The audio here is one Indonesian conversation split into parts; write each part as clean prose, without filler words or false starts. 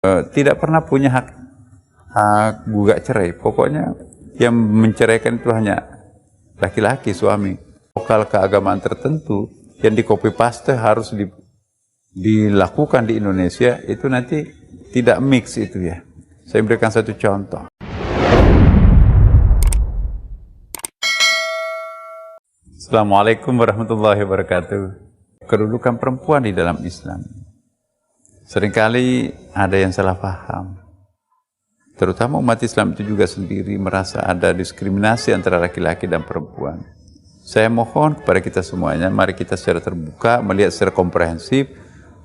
tidak pernah punya hak gugat cerai. Pokoknya yang menceraikan itu hanya laki-laki, suami. Lokal keagamaan tertentu yang di copy paste harus dilakukan di Indonesia, itu nanti tidak mix itu ya. Saya berikan satu contoh. Assalamualaikum warahmatullahi wabarakatuh. Kedudukan perempuan di dalam Islam. Seringkali ada yang salah paham. Terutama umat Islam itu juga sendiri merasa ada diskriminasi antara laki-laki dan perempuan. Saya mohon kepada kita semuanya, mari kita secara terbuka melihat secara komprehensif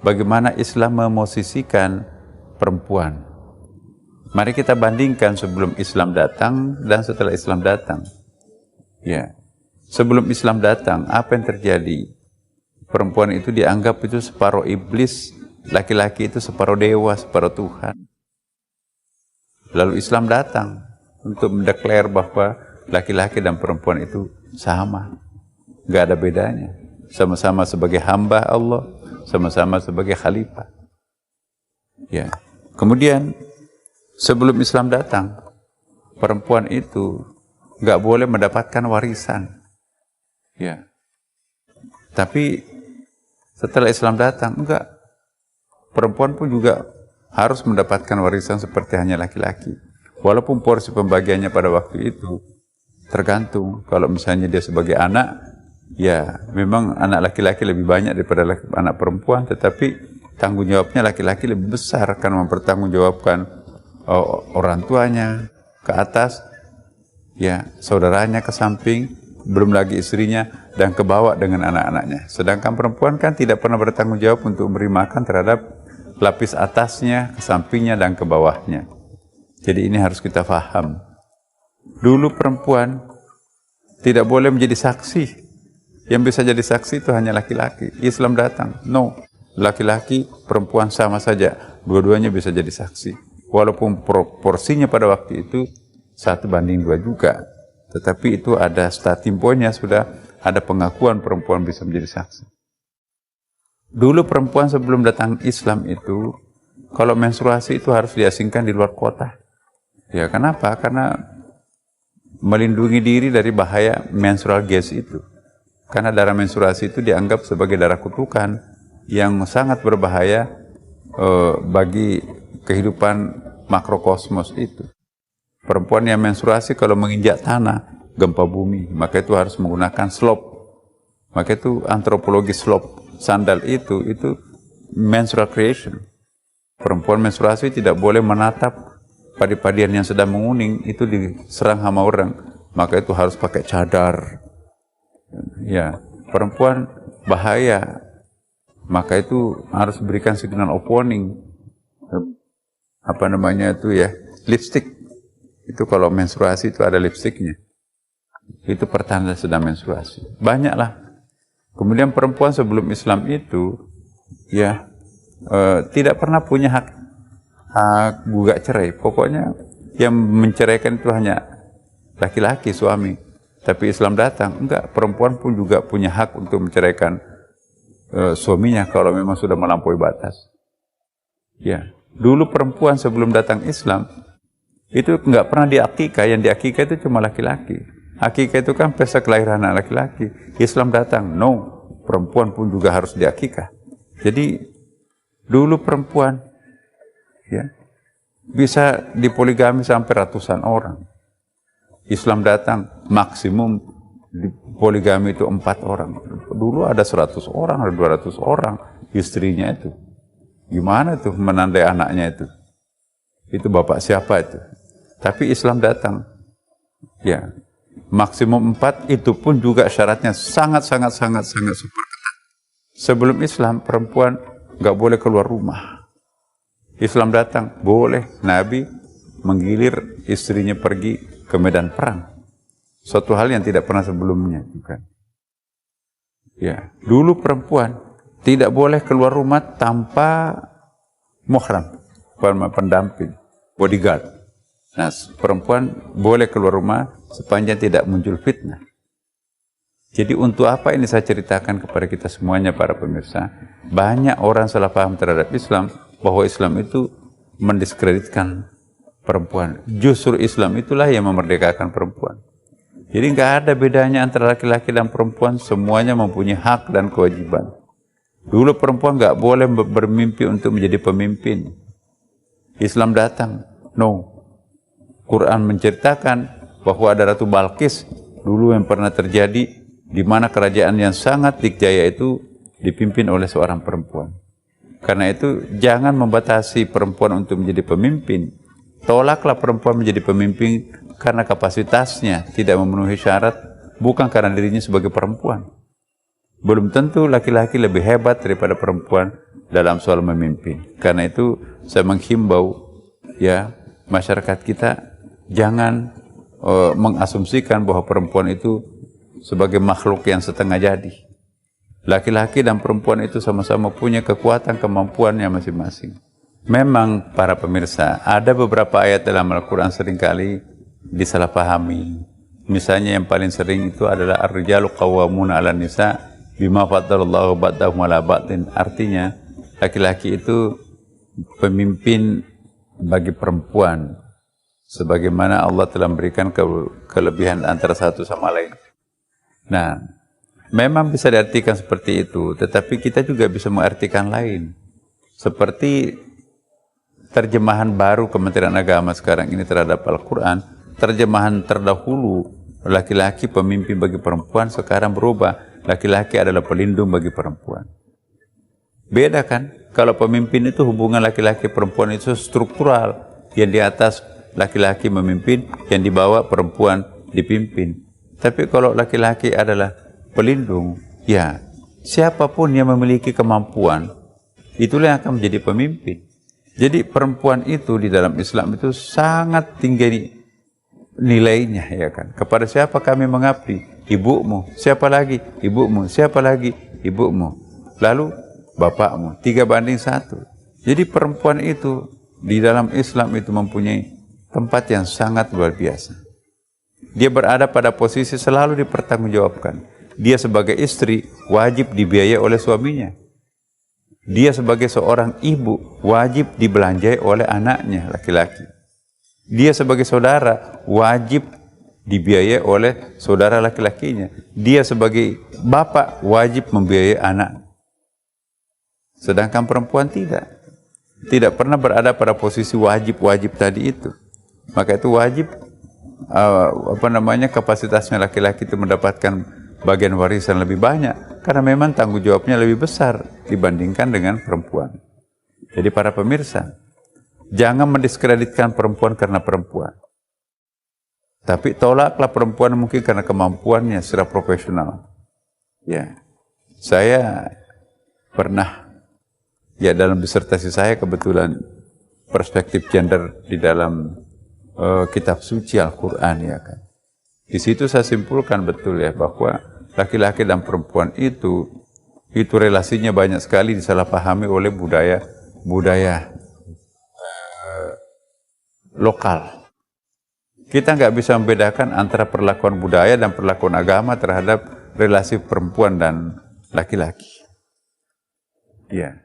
bagaimana Islam memosisikan perempuan. Mari kita bandingkan sebelum Islam datang dan setelah Islam datang. Ya. Sebelum Islam datang, apa yang terjadi? Perempuan itu dianggap itu separuh iblis, laki-laki itu separuh dewa, separuh Tuhan. Lalu Islam datang untuk mendeklar bahwa laki-laki dan perempuan itu sama. Nggak ada bedanya. Sama-sama sebagai hamba Allah, sama-sama sebagai khalifah. Ya. Kemudian, sebelum Islam datang, perempuan itu nggak boleh mendapatkan warisan. Ya. Tapi setelah Islam datang, enggak. Perempuan pun juga harus mendapatkan warisan seperti hanya laki-laki. Walaupun porsi pembagiannya pada waktu itu tergantung. Kalau misalnya dia sebagai anak, ya memang anak laki-laki lebih banyak daripada anak perempuan, tetapi tanggung jawabnya laki-laki lebih besar karena mempertanggungjawabkan orang tuanya ke atas, ya saudaranya ke samping, belum lagi istrinya, dan ke bawah dengan anak-anaknya. Sedangkan perempuan kan tidak pernah bertanggung jawab untuk memberi makan terhadap lapis atasnya, ke sampingnya, dan ke bawahnya. Jadi ini harus kita paham. Dulu perempuan tidak boleh menjadi saksi. Yang bisa jadi saksi itu hanya laki-laki. Islam datang, no. Laki-laki, perempuan sama saja. Dua-duanya bisa jadi saksi. Walaupun proporsinya pada waktu itu 1:2 juga. Tetapi itu ada starting point-nya, sudah ada pengakuan perempuan bisa menjadi saksi. Dulu perempuan sebelum datang Islam itu, kalau menstruasi itu harus diasingkan di luar kota. Ya, kenapa? Karena melindungi diri dari bahaya menstrual gas itu. Karena darah menstruasi itu dianggap sebagai darah kutukan yang sangat berbahaya bagi kehidupan makrokosmos itu. Perempuan yang menstruasi kalau menginjak tanah, gempa bumi, maka itu harus menggunakan slope. Maka itu antropologi slope, sandal itu menstrual creation. Perempuan menstruasi tidak boleh menatap padi-padian yang sedang menguning, itu diserang hama orang, maka itu harus pakai cadar. Ya, perempuan bahaya, maka itu harus berikan signal of warning. Apa namanya itu ya, lipstick. Itu kalau menstruasi itu ada lipstiknya. Itu pertanda sedang menstruasi. Banyaklah. Kemudian perempuan sebelum Islam itu, ya tidak pernah punya hak gugat cerai. Pokoknya yang menceraikan itu hanya laki-laki, suami. Tapi Islam datang, enggak. Perempuan pun juga punya hak untuk menceraikan suaminya kalau memang sudah melampaui batas. Ya, dulu perempuan sebelum datang Islam itu nggak pernah diakikah. Yang diakikah itu cuma laki-laki. Akikah itu kan pesta kelahiran anak laki-laki. Islam datang, no, perempuan pun juga harus diakikah. Jadi dulu perempuan ya bisa dipoligami sampai ratusan orang. Islam datang, maksimum poligami itu 4 orang. Dulu ada 100 orang, ada 200 orang istrinya itu. Gimana tuh menandai anaknya itu? Itu bapak siapa itu? Tapi Islam datang, ya maksimum 4, itu pun juga syaratnya sangat super ketat. Sebelum Islam perempuan nggak boleh keluar rumah. Islam datang, boleh. Nabi menggilir istrinya pergi ke medan perang. Suatu hal yang tidak pernah sebelumnya, bukan? Ya, dulu perempuan tidak boleh keluar rumah tanpa muhram, pendamping, bodyguard. Nah, perempuan boleh keluar rumah sepanjang tidak muncul fitnah. Jadi untuk apa ini saya ceritakan kepada kita semuanya para pemirsa? Banyak orang salah paham terhadap Islam, bahwa Islam itu mendiskreditkan perempuan. Justru Islam itulah yang memerdekakan perempuan. Jadi nggak ada bedanya antara laki-laki dan perempuan, semuanya mempunyai hak dan kewajiban. Dulu perempuan nggak boleh bermimpi untuk menjadi pemimpin. Islam datang, no. Quran menceritakan bahwa ada Ratu Balqis dulu yang pernah terjadi, di mana kerajaan yang sangat dikjaya itu dipimpin oleh seorang perempuan. Karena itu jangan membatasi perempuan untuk menjadi pemimpin. Tolaklah perempuan menjadi pemimpin karena kapasitasnya tidak memenuhi syarat, bukan karena dirinya sebagai perempuan. Belum tentu laki-laki lebih hebat daripada perempuan dalam soal memimpin. Karena itu saya menghimbau ya masyarakat kita jangan mengasumsikan bahwa perempuan itu sebagai makhluk yang setengah jadi. Laki-laki dan perempuan itu sama-sama punya kekuatan kemampuannya masing-masing. Memang para pemirsa, ada beberapa ayat dalam Al-Quran seringkali disalahpahami. Misalnya yang paling sering itu adalah ar-rijalu qawwamuna 'alan nisa bima faddalallahu ba'dahum 'ala ba'din. Artinya laki-laki itu pemimpin bagi perempuan sebagaimana Allah telah memberikan kelebihan antara satu sama lain. Nah, memang bisa diartikan seperti itu, tetapi kita juga bisa mengartikan lain. Seperti terjemahan baru Kementerian Agama sekarang ini terhadap Al-Quran, terjemahan terdahulu laki-laki pemimpin bagi perempuan, sekarang berubah, laki-laki adalah pelindung bagi perempuan. Beda kan? Kalau pemimpin itu hubungan laki-laki perempuan itu struktural, yang di atas laki-laki memimpin, yang di bawah perempuan dipimpin. Tapi kalau laki-laki adalah pelindung, ya siapapun yang memiliki kemampuan, itulah yang akan menjadi pemimpin. Jadi perempuan itu di dalam Islam itu sangat tinggi nilainya, ya kan. Kepada siapa kami mengabdi? Ibumu. Siapa lagi? Ibumu. Siapa lagi? Ibumu. Lalu bapakmu. 3:1. Jadi perempuan itu di dalam Islam itu mempunyai tempat yang sangat luar biasa. Dia berada pada posisi selalu dipertanggungjawabkan. Dia sebagai istri wajib dibiayai oleh suaminya. Dia sebagai seorang ibu wajib dibelanjai oleh anaknya laki-laki. Dia sebagai saudara wajib dibiayai oleh saudara laki-lakinya. Dia sebagai bapak wajib membiayai anak. Sedangkan perempuan tidak. Tidak pernah berada pada posisi wajib-wajib tadi itu. Maka itu wajib kapasitasnya laki-laki itu mendapatkan bagian warisan lebih banyak, karena memang tanggung jawabnya lebih besar dibandingkan dengan perempuan. Jadi para pemirsa, jangan mendiskreditkan perempuan karena perempuan. Tapi tolaklah perempuan mungkin karena kemampuannya secara profesional. Ya, saya pernah, ya dalam disertasi saya kebetulan perspektif gender di dalam kitab suci Al-Quran, ya kan. Di situ saya simpulkan betul ya bahwa laki-laki dan perempuan itu relasinya banyak sekali disalahpahami oleh budaya lokal. Kita nggak bisa membedakan antara perlakuan budaya dan perlakuan agama terhadap relasi perempuan dan laki-laki. Ya,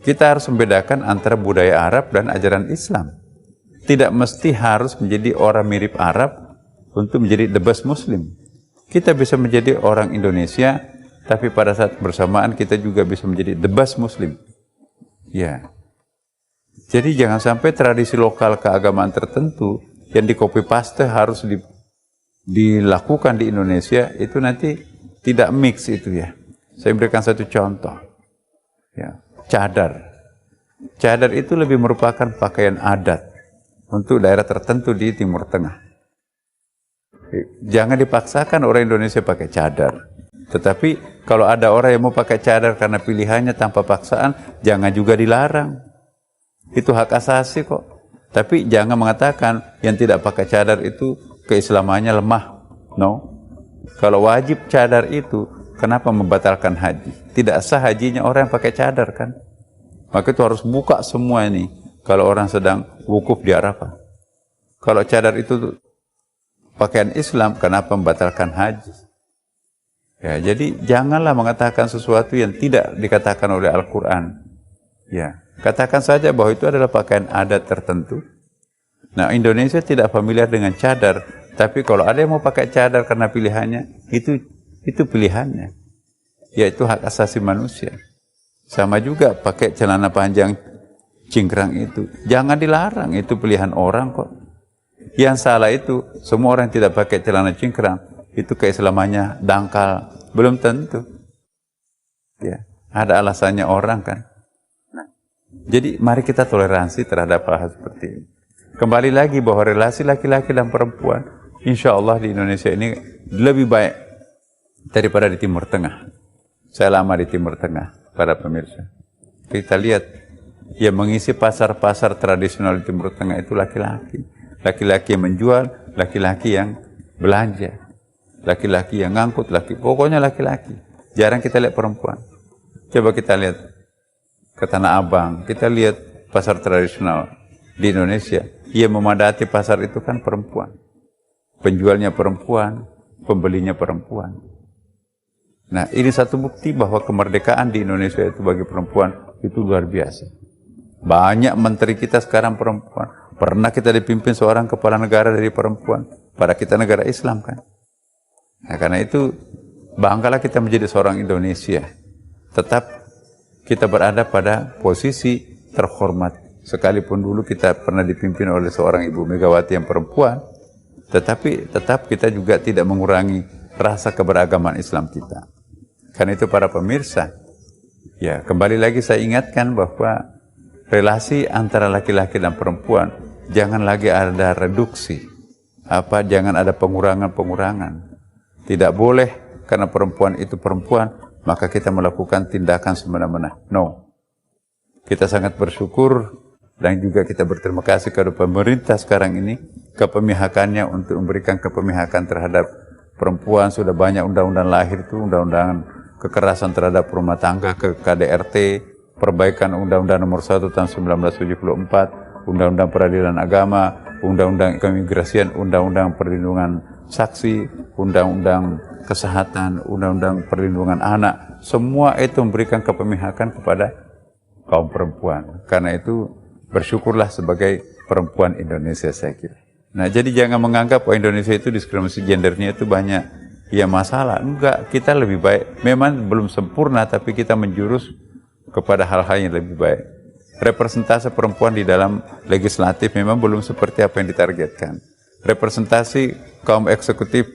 kita harus membedakan antara budaya Arab dan ajaran Islam. Tidak mesti harus menjadi orang mirip Arab untuk menjadi the best Muslim. Kita bisa menjadi orang Indonesia, tapi pada saat bersamaan kita juga bisa menjadi the best Muslim. Ya. Jadi jangan sampai tradisi lokal keagamaan tertentu yang di-copy paste harus dilakukan di Indonesia, itu nanti tidak mix itu ya. Saya berikan satu contoh. Ya, cadar. Cadar itu lebih merupakan pakaian adat untuk daerah tertentu di Timur Tengah. Jangan dipaksakan orang Indonesia pakai cadar. Tetapi kalau ada orang yang mau pakai cadar karena pilihannya tanpa paksaan, jangan juga dilarang. Itu hak asasi kok. Tapi jangan mengatakan yang tidak pakai cadar itu keislamannya lemah. No. Kalau wajib cadar itu, kenapa membatalkan haji? Tidak sah hajinya orang yang pakai cadar kan? Maka itu harus buka semua ini. Kalau orang sedang wukuf di Arafah. Kalau cadar itu pakaian Islam, kenapa membatalkan haji? Ya, jadi janganlah mengatakan sesuatu yang tidak dikatakan oleh Al-Quran. Ya, Katakan saja bahwa itu adalah pakaian adat tertentu. Nah, Indonesia tidak familiar dengan cadar, tapi kalau ada yang mau pakai cadar karena pilihannya, itu pilihannya. Yaitu hak asasi manusia. Sama juga pakai celana panjang cingkrang itu. Jangan dilarang, itu pilihan orang kok. Yang salah itu, semua orang yang tidak pakai celana cingkrang, itu keislamannya dangkal. Belum tentu. Ya, ada alasannya orang kan. Nah, jadi mari kita toleransi terhadap hal seperti ini. Kembali lagi bahwa relasi laki-laki dan perempuan, insya Allah di Indonesia ini lebih baik daripada di Timur Tengah. Saya lama di Timur Tengah, para pemirsa. Kita lihat, yang mengisi pasar-pasar tradisional di Timur Tengah itu laki-laki. Laki-laki yang menjual, laki-laki yang belanja. Laki-laki yang ngangkut, pokoknya laki-laki. Jarang kita lihat perempuan. Coba kita lihat ke Tanah Abang, kita lihat pasar tradisional di Indonesia. Yang memadati pasar itu kan perempuan. Penjualnya perempuan, pembelinya perempuan. Nah, ini satu bukti bahwa kemerdekaan di Indonesia itu bagi perempuan itu luar biasa. Banyak menteri kita sekarang perempuan. Pernah kita dipimpin seorang kepala negara dari perempuan. Pada kita negara Islam kan. Nah, karena itu banggalah kita menjadi seorang Indonesia. Tetap kita berada pada posisi terhormat. Sekalipun dulu kita pernah dipimpin oleh seorang Ibu Megawati yang perempuan, tetapi tetap kita juga tidak mengurangi rasa keberagaman Islam kita. Karena itu para pemirsa, ya kembali lagi saya ingatkan bahwa relasi antara laki-laki dan perempuan jangan lagi ada reduksi. Jangan ada pengurangan-pengurangan. Tidak boleh karena perempuan itu perempuan, maka kita melakukan tindakan semena-mena. No. Kita sangat bersyukur dan juga kita berterima kasih kepada pemerintah sekarang ini, kepemihakannya untuk memberikan kepemihakan terhadap perempuan. Sudah banyak undang-undang lahir itu, undang-undang kekerasan terhadap rumah tangga, ke KDRT, perbaikan Undang-Undang Nomor 1 Tahun 1974, Undang-Undang Peradilan Agama, Undang-Undang Keimigrasian, Undang-Undang Perlindungan Saksi, Undang-Undang Kesehatan, Undang-Undang Perlindungan Anak. Semua itu memberikan kepemihakan kepada kaum perempuan. Karena itu bersyukurlah sebagai perempuan Indonesia, saya kira. Nah, jadi jangan menganggap bahwa Indonesia itu diskriminasi gendernya itu banyak ya masalah. Enggak, kita lebih baik. Memang belum sempurna, tapi kita menjurus kepada hal-hal yang lebih baik. Representasi perempuan di dalam legislatif memang belum seperti apa yang ditargetkan. Representasi kaum eksekutif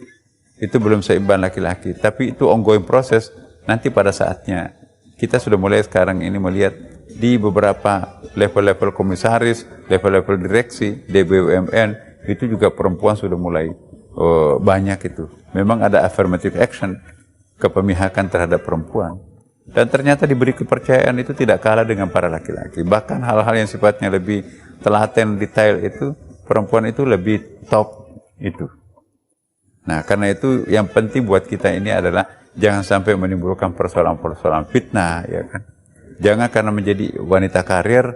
itu belum seimbang laki-laki. Tapi itu ongoing proses. Nanti pada saatnya kita sudah mulai sekarang ini melihat di beberapa level-level komisaris, level-level direksi, di BUMN, itu juga perempuan sudah mulai banyak itu. Memang ada affirmative action, kepemihakan terhadap perempuan. Dan ternyata diberi kepercayaan itu tidak kalah dengan para laki-laki. Bahkan hal-hal yang sifatnya lebih telaten, detail itu, perempuan itu lebih top itu. Nah, karena itu yang penting buat kita ini adalah jangan sampai menimbulkan persoalan-persoalan fitnah, ya kan. Jangan karena menjadi wanita karir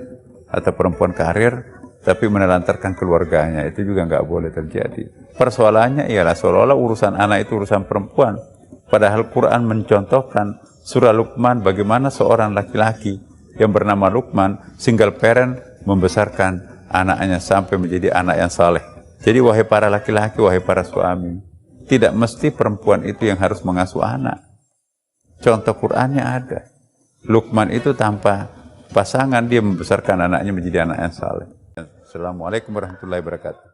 atau perempuan karir, tapi menelantarkan keluarganya. Itu juga nggak boleh terjadi. Persoalannya ialah seolah-olah urusan anak itu urusan perempuan. Padahal Quran mencontohkan surah Luqman bagaimana seorang laki-laki yang bernama Luqman, single parent, membesarkan anaknya sampai menjadi anak yang saleh. Jadi wahai para laki-laki, wahai para suami, tidak mesti perempuan itu yang harus mengasuh anak. Contoh Qur'annya ada. Luqman itu tanpa pasangan dia membesarkan anaknya menjadi anak yang saleh. Assalamualaikum warahmatullahi wabarakatuh.